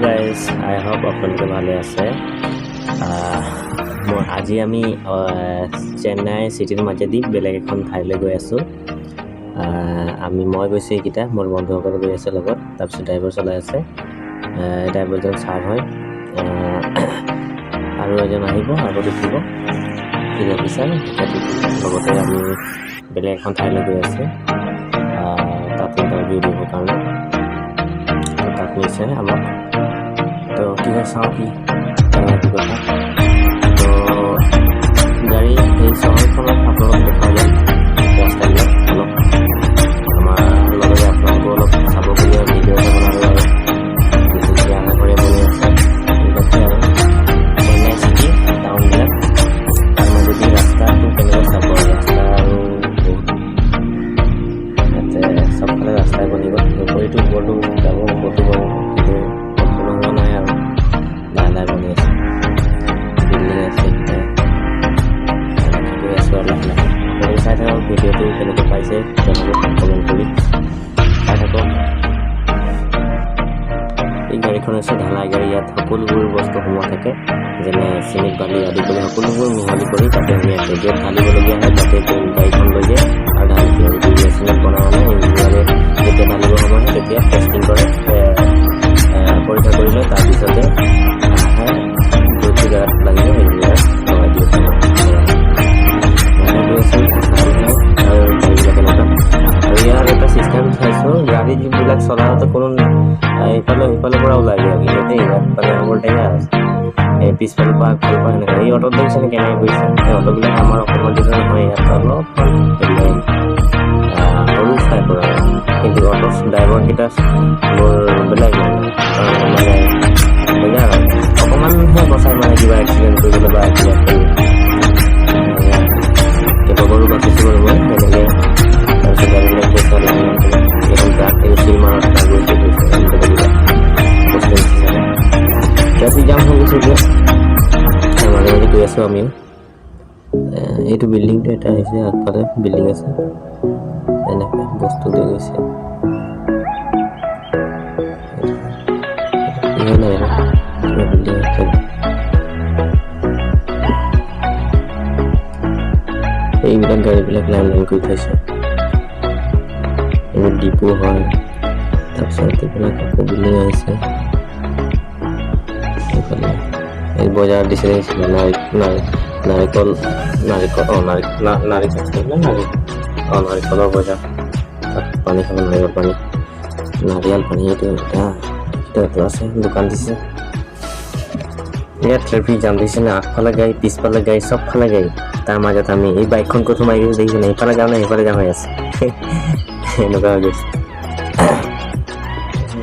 Guys, আই hope আপোনালোকে ভালে আছে। আজি আমি চেন্নাই চিটিৰ মাজেদি বেলেগ এখন ঠাইলৈ গৈ আছোঁ। মই গৈছোঁ এইকেইটা, মোৰ বন্ধুসকল গৈ আছে লগত। তাৰপিছত ড্ৰাইভাৰ চলাই আছে, ড্ৰাইভাৰজন ছাৰ হয়। আৰু এজন আহিব, আগত উঠিব ঠিক আছে। লগতে আমি বেলেগ এখন ঠাইলৈ গৈ আছোঁ, তাত ইণ্টাৰভিউ দিবৰ কাৰণে। তাত নিছে আমাক, তো কি হয় চাওঁ কি কথা। তো গাড়ী সেই চহৰখনত আপোনালোক দেখা যায় ৰাস্তাবিলাক অলপ আমাৰ লগতে আপোনালোকো অলপ চাব বুলি ভিডিঅ' এটা বনালোঁ আৰু যেতিয়া আশা কৰি বনি আছে এইবিলাকে আৰু চেন্নাই চিটি টাউনবিলাক তাৰ মাজেদি ৰাস্তাটো কেনেকৈ চাব। ৰাস্তা আৰু বহুত ইয়াতে চবফালে ৰাস্তাই বনিব, বিপৰীতো ওপৰতো যাব ওপৰতো গ'ল, কিন্তু সম্পূৰ্ণ হোৱা নাই আৰু লাহে লাহে বনি আছে। বিল্ডিং আছে গৈ আছোঁ আৰু লাহে লাহে। আপুনি চাই থাকক ভিডিঅ'টো কেনেকৈ পাইছে জনাব কমেণ্ট কৰি চাই থাকক। এই গাড়ীখন হৈছে ঢালাই গাড়ী। ইয়াত সকলোবোৰ বস্তু সোমোৱা থাকে, যেনে চিমেণ্ট বালি আদি কৰি সকলোবোৰ মিহলি কৰি তাতে আমি আছে য'ত ঢালিবলগীয়া হয় তাতে গাড়ীখন লৈ যায় আৰু ঢালি দিয়ে। এইটো মেচিনত বনোৱা নাই, ইঞ্জিনিয়াৰে যেতিয়া ঢালিব সময় হয় তেতিয়া টেষ্টিং কৰে, পৰীক্ষা কৰি লয়। তাৰপিছতে যোনটো জেগাত লাগিব সেই জেগাত লগাই দিয়ে। আৰু গাড়ীবিলাক এনেকুৱা। আৰু ইয়াৰ এটা চিষ্টেম চাইছোঁ, গাড়ী যিবিলাক চলাওঁতে কোনো ইফালে সিফালৰ পৰা ওলাই যায়, কিন্তু ইয়াত মানে ওভৰটেকাৰ আছে পিছফালৰ পৰা আগফালৰ পৰা সেনেকৈ। এই অটোত দেখিছেনে কেনেকৈ কৰিছে? সেই অটোবিলাক আমাৰ অসমৰ দিশে নহয়, ইয়াত অলপমান বেলেগ সৰু টাইপৰ, কিন্তু অটো ড্ৰাইভাৰকেইটা বৰ বেলেগ মানে অকণমানহে বচাই, মানে কিবা এক্সিডেণ্ট কৰিবলৈ বা কিবা কৰি কেইবাবাৰো বাচিছোঁ বাৰু মই সেনেকৈ। তাৰপিছত গাড়ীবিলাক গৈছে লাহে এখন ট্ৰাক এই চিলমাৰত গৈছে বস্তু ট্ৰেফিক জাম হৈ গৈছে এতিয়া। মাজে মাজে গৈ আছোঁ আমিও। এইটো বিল্ডিংটো এটা আহিছে, আগফালে বিল্ডিং আছে, এনেকৈ বস্তু লৈ গৈছে। বিল্ডিং এইবিলাক গাড়ীবিলাক লাইন লাইন কৰি থৈছে। এইবোৰ ডিপু হয়। তাৰপিছত এইবিলাক আকৌ বিল্ডিং আহিছে। এইফালে এই বজাৰ দিছে নাৰিকলৰ বজাৰ। তাত পানী খাব, নাৰিকল পানী, নাৰিকল পানী এইটো আছে, দোকান দিছে। ইয়াত ট্ৰেফিক জাম দিছে না, আগফালে গাড়ী পিছফালে গাড়ী চবফালে গাড়ী। তাৰ মাজত আমি এই বাইকখন ক'ত সোমাই গৈছোঁ দেখিছে না, ইফালে যাওঁ নে সিফালে যাওঁ হৈ আছে এনেকুৱা হৈ গৈছে।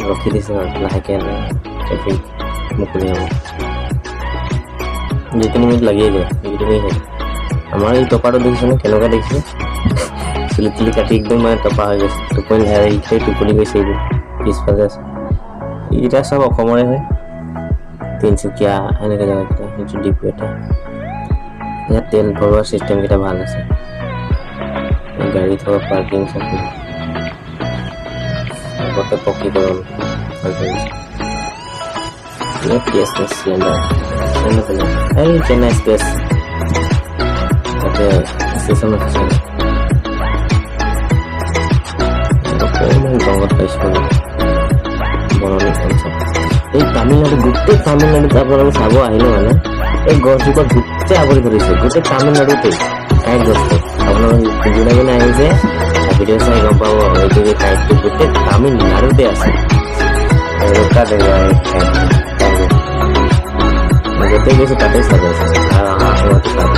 ৰখি দিছোঁ আৰু লাহেকৈ ট্ৰেফিক মুকলি হ'ব। 2-3 মিনিট লাগিয়ে যায়, সেইকেইদিনেই হয়। আমাৰ এই টপাটো দেখিছেনে কেনেকুৱা দেখিছে? চুলি তুলি কাটি একদম মানে টপা হৈ গৈছে। টোপনি টোপনি গৈছে। এইবোৰ পিছফালে আছে, এইকেইটা চব অসমৰে হয়। তিনিচুকীয়া এনেকৈ জেগাকেইটা, সেইটো ডিপু এটা। ইয়াত তেল ভৰোৱা চিষ্টেমকেইটা ভাল আছে, গাড়ী থকা পাৰ্কিং চাৰ্কিং আগতে পকীকৰণ হৈ গৈছে। চিলিণ্ডাৰ এই চেন্নাই স্পেচ তাতে ষ্টেচন আছে। জংঘল পাইছোঁ বননি অঞ্চল। এই তামিলনাডু, গোটেই তামিলনাডুত আপোনালোকে চাব আহিলে মানে এই গছজোপা গোটেই আৱৰি ধৰিছে, গোটেই তামিলনাডুতেই এক গছটো। আপোনালোকে যোনে যোনে আহিছে ভিডিঅ' চাই গম পাব, এইটো যে ঠাইটো গোটেই তামিলনাডুতে আছে। এনেকুৱা জেগা য'তেই গৈছে তাতেই চাব আছে আৰু অহা সময়তো চাব।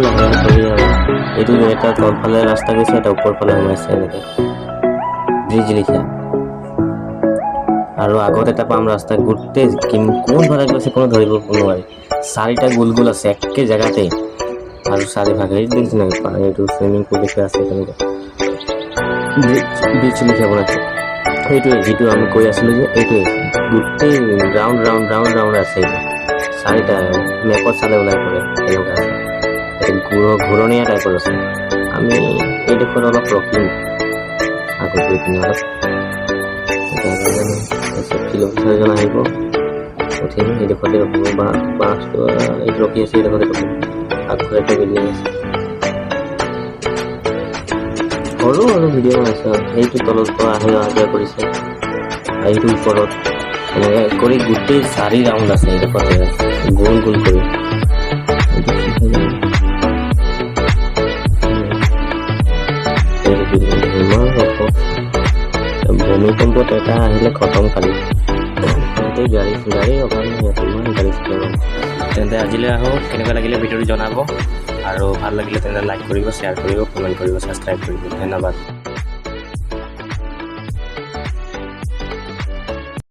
লাহে কৰি আৰু এইটো এটা তলফালে ৰাস্তা গৈছে, এটা ওপৰফালে সোমাইছে এনেকৈ ব্ৰিজ লিখা। আৰু আগত এটা পাম ৰাস্তা, গোটেই কোনফালে গৈছে কোনো ধৰিব নোৱাৰি। 4টা গোল গোল আছে একে জেগাতেই, আৰু 4 ভাগ হেৰি দেখিছে নাই, এইটো চুইমিং পুল লিখা আছে তেনেকুৱা ব্ৰিজ লিখা বনাইছে। সেইটোৱে যিটো আমি কৈ আছিলোঁ যে এইটোৱে গোটেই ৰাউণ্ড আছে। এইটো 4টা মেপত চালে ওলাই পৰে এনেকুৱা আছে। এইটো ঘূৰণীয়া টাইপৰ আছে। আমি এই ডোখৰত অলপ ৰখিম, আগত গৈ পিনে অলপ তাৰপিছত ফিল্ড অফিচাৰজন আহিব, উঠিম এইডোখৰতে ৰখিব, বাছটো এইটো ৰখি আছে, এইডোখৰতে ৰখিম। আগফালে এটা বিল্ডিং আছে, সৰু আৰু ভিডিঅ' বনাইছে। সেইটো তলৰ পৰা আহি অহা যোৱা কৰিছে, এইটো ওপৰত এনেকৈ কৰি গোটেই 4 ৰাউণ্ড আছে এইডোখৰতে, গোল গোল কৰি। ভূমিকম্পত এটা আহিলে খতম খালি, গাড়ী অভাৱ নহয়, গাড়ী চলাব। তেন্তে আজিলৈ আহোঁ, কেনেকুৱা লাগিলে ভিডিঅ'টো জনাব, আৰু ভাল লাগিলে তেন্তে লাইক কৰিব, শ্বেয়াৰ কৰিব, কমেণ্ট কৰিব, ছাবস্ক্ৰাইব কৰিব। ধন্যবাদ।